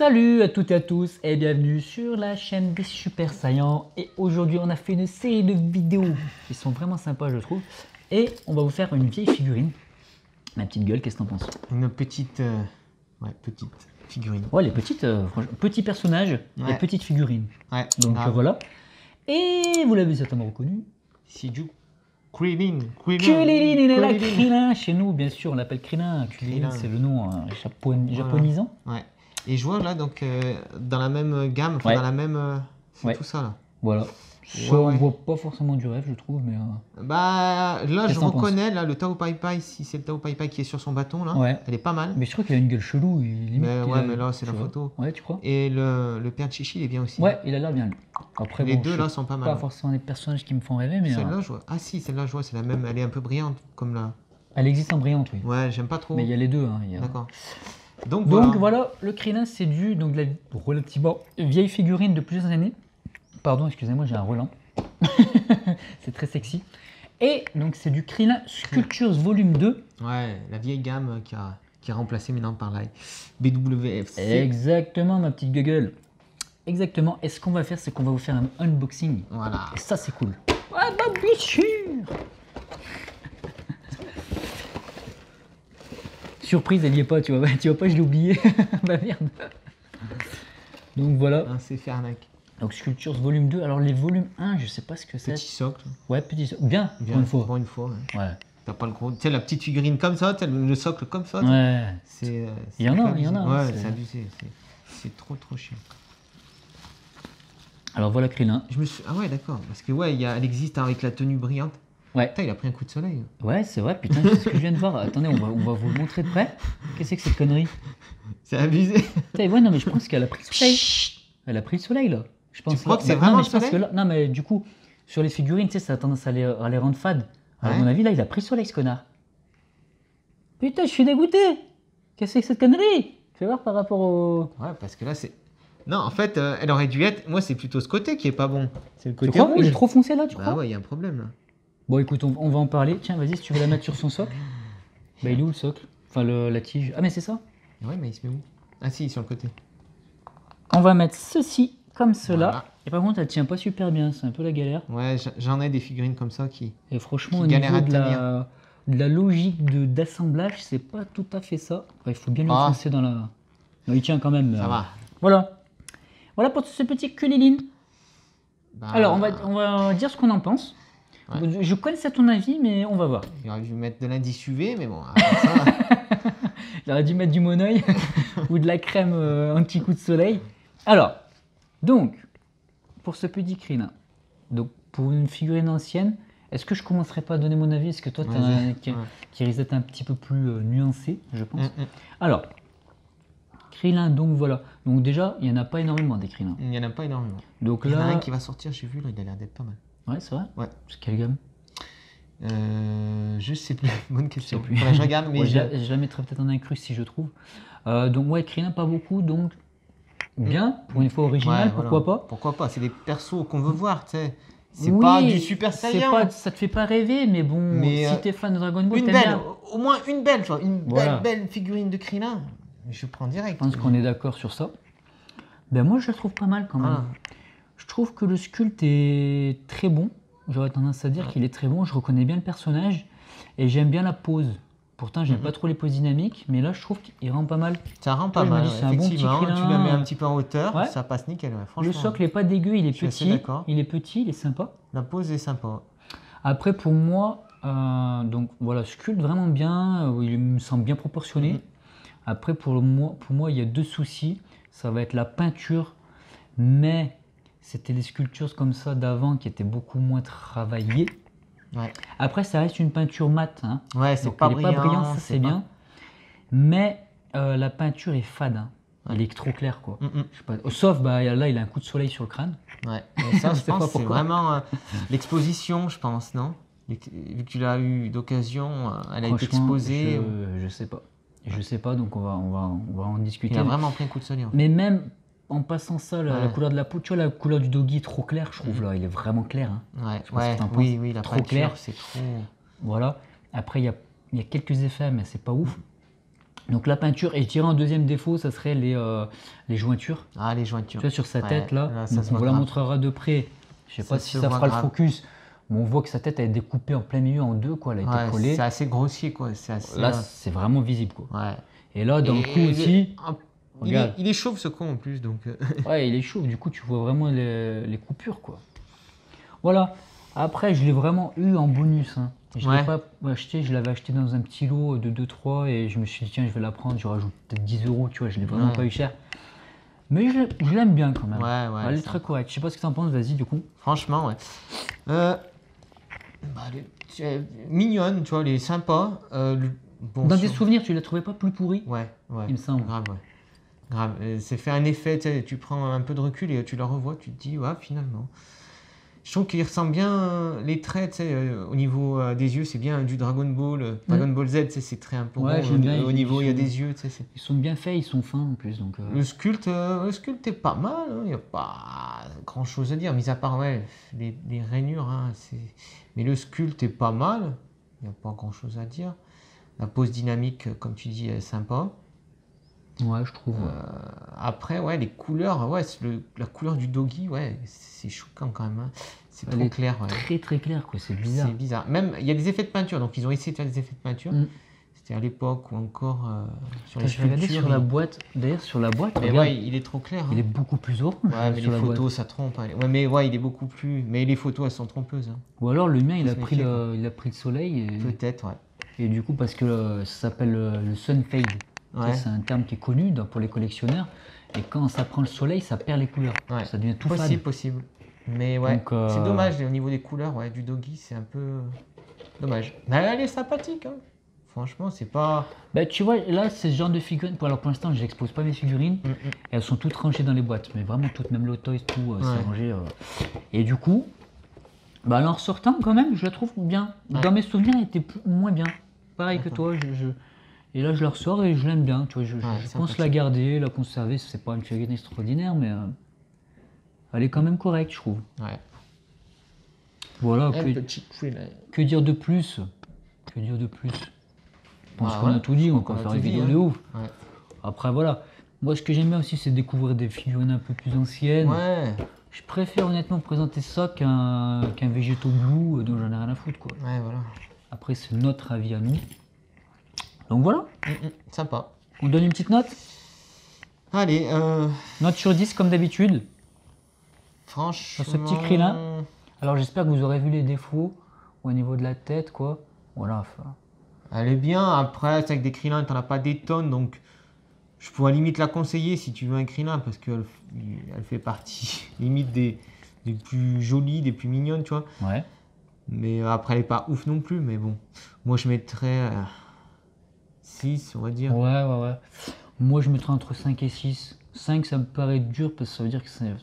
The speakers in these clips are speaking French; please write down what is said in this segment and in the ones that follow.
Salut à toutes et à tous et bienvenue sur la chaîne des Super Saiyans. Et aujourd'hui on a fait une série de vidéos qui sont vraiment sympas je trouve. Et on va vous faire une vieille figurine. Ma petite gueule, qu'est-ce que t'en penses? Une petite, petite figurine. Ouais, les petites, petits personnages et petites figurines. Ouais. Donc voilà. Et vous l'avez certainement reconnu. C'est du Krillin. Krillin, il est là, Krillin. Chez nous, bien sûr, on l'appelle Krillin. Krillin, c'est le nom japonisant. Ouais. Et je vois là, donc, dans la même gamme, dans la même... c'est tout ça, là. Voilà. Ça, on voit pas forcément du rêve, je trouve, mais... Bah, là, je reconnais, là, le Tao Pai Pai, si c'est le Tao Pai Pai qui est sur son bâton, là, elle est pas mal. Mais je crois qu'il a une gueule chelou. Mais là, c'est la photo. Ouais, tu crois? Et le père Chichi, il est bien aussi. Ouais, il a l'air bien. Après, les deux, là, sont pas mal. Pas forcément des personnages qui me font rêver, mais... Celle-là, je vois. Ah si, celle-là, je vois, c'est la même. Elle est un peu brillante, comme là. Elle existe en brillante, oui. Ouais, j'aime pas trop. Mais il y a les deux, hein. D'accord. Donc voilà, le Krillin, c'est du donc la relativement vieille figurine de plusieurs années. Pardon, excusez-moi, j'ai un relent. C'est très sexy. Et donc c'est du Krillin Sculptures Volume 2. Ouais, la vieille gamme qui a remplacé maintenant par la BWFC. Exactement, ma petite gueule. Exactement. Et ce qu'on va faire, c'est qu'on va vous faire un unboxing. Voilà. Et ça, c'est cool. Ah bah bien sûr. Surprise, elle y est pas, tu vois pas, je l'ai oublié. Bah merde. Donc voilà. C'est fait arnaque. Donc Sculptures Volume 2. Alors les volumes 1, je sais pas ce que c'est. Petit socle. Ouais, petit socle. Bien, pour une fois. Pour une fois. Ouais. T'as pas le gros. Tu sais, la petite figurine comme ça, le socle comme ça. Ouais. C'est. Il y en a. Ouais, c'est abusé. C'est trop chiant. Alors voilà Krillin. Ah ouais, d'accord. Parce que ouais, elle existe avec la tenue brillante. Ouais. Putain, il a pris un coup de soleil. Ouais, c'est vrai, putain, c'est ce que je viens de voir. Attendez, on va vous le montrer de près. Qu'est-ce que c'est que cette connerie? C'est abusé. Putain, ouais, non, mais je pense qu'elle a pris le soleil. Elle a pris le soleil, là. Je pense tu crois que c'est vraiment le soleil? Non, mais du coup, sur les figurines, tu sais, ça a tendance à les rendre fades. À mon avis, là, il a pris le soleil, ce connard. Putain, je suis dégoûté. Qu'est-ce que c'est que cette connerie? Fais voir par rapport au... Ouais, parce que là, c'est... Non, en fait, elle aurait dû être... Moi, c'est plutôt ce côté qui est pas bon. C'est le côté rouge. Il est trop foncé, là, tu crois? Ah ouais, il y a un problème, là. Bon, écoute, on va en parler. Tiens, vas-y, si tu veux la mettre sur son socle. Bah, il est où, le socle? Enfin, la tige. Ah, mais c'est ça? Ouais, mais il se met où? Ah si, sur le côté. On va mettre ceci comme cela. Voilà. Et par contre, elle tient pas super bien. C'est un peu la galère. Ouais, j'en ai des figurines comme ça qui... Et franchement, au niveau de la logique d'assemblage, c'est pas tout à fait ça. Enfin, il faut bien l'enfoncer dans la... Non, il tient quand même. Ça va. Voilà. Voilà pour ce petit Krillin. Bah... Alors, on va dire ce qu'on en pense. Ouais. Je connaissais ton avis, mais on va voir. Il aurait dû mettre de l'indice UV, mais bon, après ça... Il aurait dû mettre du monoeil ou de la crème anti-coup de soleil. Alors, donc, pour ce petit Krillin, donc pour une figurine ancienne, est-ce que je commencerai pas à donner mon avis? Est-ce que toi, tu as un qui risque d'être un petit peu plus nuancé, je pense. Alors, Krillin, donc voilà. Donc déjà, il n'y en a pas énormément des Krillins. Il n'y en a pas énormément. Donc il y en a un qui va sortir, j'ai vu, là, il a l'air d'être pas mal. Ouais, c'est vrai? Ouais. C'est quelle gamme? Je sais plus. Bonne question. Je regarde, mais je la mettrai peut-être en incrus si je trouve. Donc ouais, Krillin, pas beaucoup, donc bien, pour une fois original, pourquoi pas? Pourquoi pas? C'est des persos qu'on veut voir, tu sais. C'est pas du Super Saiyan. Ça te fait pas rêver, mais bon, si t'es fan de Dragon Ball, une belle, au moins une belle, tu vois, une belle figurine de Krillin. Je prends direct. Je pense qu'on est d'accord sur ça. Ben moi, je la trouve pas mal quand même. Je trouve que le sculpte est très bon. J'aurais tendance à dire qu'il est très bon. Je reconnais bien le personnage et j'aime bien la pose. Pourtant, j'aime pas trop les poses dynamiques, mais là, je trouve qu'il rend pas mal. Ça rend pas mal. C'est un bon petit Krillin. Tu la mets un petit peu en hauteur, ça passe nickel. Franchement. Le socle est pas dégueu, il est petit. Il est petit, il est sympa. La pose est sympa. Après, pour moi, donc voilà, sculpte vraiment bien. Il me semble bien proportionné. Après, pour moi, il y a deux soucis. Ça va être la peinture, mais c'était des sculptures comme ça d'avant qui étaient beaucoup moins travaillées. Ouais. Après, ça reste une peinture mate. Hein. Ouais, c'est pas brillant. Pas brillante, ça c'est bien. Mais la peinture est fade. Hein. Elle est trop claire, quoi. Je sais pas. Sauf, là, il a un coup de soleil sur le crâne. Ouais. Et ça, je pense que c'est vraiment l'exposition, je pense, non? Vu que tu l'as eu d'occasion, elle a été exposée. Je sais pas. Je sais pas, donc on va en discuter. Il a vraiment pris un coup de soleil. Mais même en passant ça, la couleur de la peau, tu vois, la couleur du doggy est trop claire, je trouve, là, il est vraiment clair. Hein. Oui, la trop clair. C'est trop... Voilà. Après, il y a quelques effets, mais c'est pas ouf. Donc la peinture, et je dirais en deuxième défaut, ça serait les jointures. Ah, les jointures. Tu vois, sur sa tête, là, ça donc on vous la montrera de près. Je sais pas si ça fera le focus, mais on voit que sa tête elle est découpée en plein milieu en deux, quoi. Elle a été collée. C'est assez grossier, quoi. Là, c'est vraiment visible, quoi. Ouais. Et là, dans le coup aussi... Il est chauve, ce con, en plus, donc... Ouais, il est chauve, du coup, tu vois vraiment les coupures, quoi. Voilà. Après, je l'ai vraiment eu en bonus, hein. Je l'ai pas acheté, je l'avais acheté dans un petit lot de 2-3 et je me suis dit tiens je vais la prendre, je rajoute peut-être 10 €, tu vois, je l'ai vraiment pas eu cher. Mais je l'aime bien quand même. Elle est très correcte. Je sais pas ce que tu en penses, vas-y du coup. Franchement, mignonne, tu vois, elle est sympa. Dans tes souvenirs, tu la trouvais pas plus pourrie? Ouais. Il me semble. Grave. C'est fait un effet, tu prends un peu de recul et tu la revois, tu te dis ouais finalement. Je trouve qu'il ressemble bien, les traits, au niveau des yeux, c'est bien du Dragon Ball. Dragon Ball Z, c'est très un peu rond, au niveau, il y a des yeux. Ils sont bien faits, ils sont fins en plus. Donc, Le sculpte est pas mal, il n'y a pas grand chose à dire, mis à part les rainures. Hein, mais le sculpte est pas mal, il n'y a pas grand chose à dire. La pose dynamique, comme tu dis, est sympa. Ouais, je trouve. Après, les couleurs, la couleur du doggy, c'est choquant quand même. Hein. C'est trop clair. Très très clair, quoi. C'est bizarre. C'est bizarre. Même, il y a des effets de peinture, donc ils ont essayé de faire des effets de peinture. C'était à l'époque ou encore sur les sculptures. Sur la boîte. D'ailleurs, sur la boîte, regarde, il est trop clair. Hein. Il est beaucoup plus orange. Ouais, mais les photos, ça trompe. Hein. Ouais, mais il est beaucoup plus. Mais les photos, elles sont trompeuses. Hein. Ou alors le mien, il a pris le soleil. Peut-être, Et du coup, parce que ça s'appelle le sun fade. C'est un terme qui est connu pour les collectionneurs. Et quand ça prend le soleil, ça perd les couleurs. Ça devient tout fade. Possible. Mais c'est dommage au niveau des couleurs du doggy, c'est un peu dommage. Mais elle est sympathique. Hein. Franchement, c'est pas. Tu vois, là, c'est ce genre de figurines. Alors pour l'instant, je n'expose pas mes figurines. Elles sont toutes rangées dans les boîtes. Mais vraiment toutes, même l'Hot-Toys, tout, c'est rangé. Et du coup, en ressortant quand même, je la trouve bien. Dans mes souvenirs, elle était moins bien. Pareil que toi. Et là, je la ressors et je l'aime bien. Tu vois, je pense la garder, la conserver. C'est pas une figurine extraordinaire, mais elle est quand même correcte, je trouve. Voilà. Que dire de plus? Que dire de plus? Je pense qu'on a tout dit. On va faire une vidéo de ouf. Après, voilà. Moi, ce que j'aime bien aussi, c'est découvrir des figurines un peu plus anciennes. Je préfère honnêtement présenter ça qu'un Végéto Blue dont j'en ai rien à foutre, quoi. Voilà. Après, c'est notre avis à nous. Donc voilà. Sympa. On donne une petite note? Allez. Note sur 10 comme d'habitude. Franchement. Sur ce petit cri-là. Alors j'espère que vous aurez vu les défauts au niveau de la tête, quoi. Voilà. Elle est bien. Après, c'est avec des Krillin, t'en as pas des tonnes, donc je pourrais limite la conseiller si tu veux un Krillin, parce qu'elle fait partie limite des plus jolies, des plus mignonnes, tu vois. Mais après, elle est pas ouf non plus, mais bon. Moi, je mettrais 6, on va dire. Ouais. Moi, je mettrais entre 5 et 6. 5, ça me paraît dur, parce que ça veut dire que c'est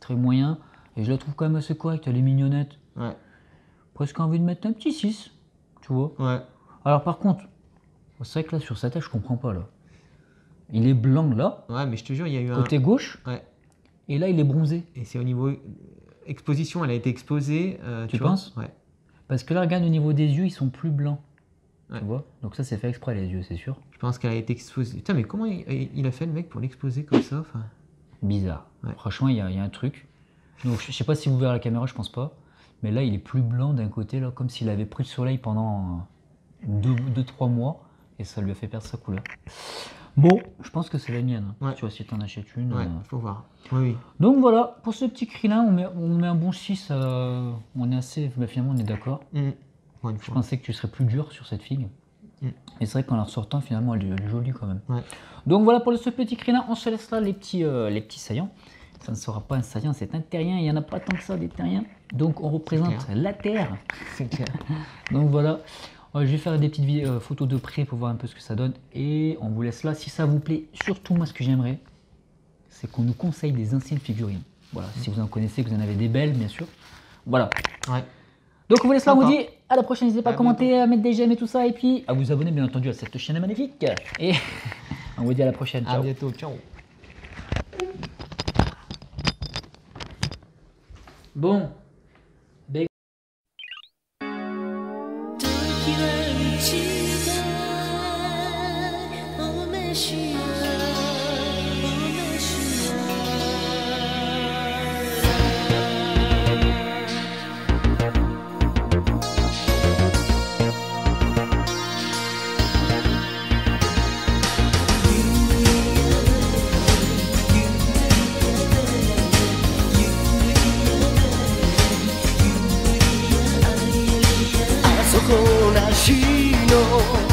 très moyen. Et je la trouve quand même assez correcte, elle est mignonnette. Presque envie de mettre un petit 6, tu vois. Alors par contre, c'est vrai que là, sur sa tête, je comprends pas, là. Il est blanc, là. Mais je te jure, il y a eu côté gauche. Et là, il est bronzé. Et c'est au niveau exposition, elle a été exposée. Tu penses? Parce que là, regarde, au niveau des yeux, ils sont plus blancs. Tu vois? Donc ça, c'est fait exprès, les yeux, c'est sûr. Je pense qu'elle a été exposée. Putain, mais comment il a fait, le mec, pour l'exposer comme ça? Bizarre. Franchement, il y a un truc. Donc, je sais pas si vous verrez à la caméra, je pense pas. Mais là, il est plus blanc d'un côté, là, comme s'il avait pris le soleil pendant 2-3 mois. Et ça lui a fait perdre sa couleur. Bon, je pense que c'est la mienne. Tu vois, si tu en achètes une. Faut voir. Donc voilà, pour ce petit cri-là, on met un bon 6. On est assez. Finalement, on est d'accord. Je pensais que tu serais plus dur sur cette figue. Et c'est vrai qu'en la ressortant, finalement, elle est jolie quand même. Donc voilà pour ce petit cri-là. On se laisse là les petits saillants. Ça ne sera pas un saillant, c'est un terrien. Il n'y en a pas tant que ça, des terriens. Donc on représente la terre. C'est clair. Donc voilà. Je vais faire des petites photos de près pour voir un peu ce que ça donne. Et on vous laisse là. Si ça vous plaît, surtout moi, ce que j'aimerais, c'est qu'on nous conseille des anciennes figurines. Voilà, si vous en connaissez, que vous en avez des belles, bien sûr. Voilà. Donc on vous laisse là, on vous dit à la prochaine. N'hésitez pas à commenter, à mettre des j'aime et tout ça. Et puis à vous abonner, bien entendu, à cette chaîne magnifique. Et on vous dit à la prochaine. Ciao. À bientôt. Ciao. Bon.時は満ちた私の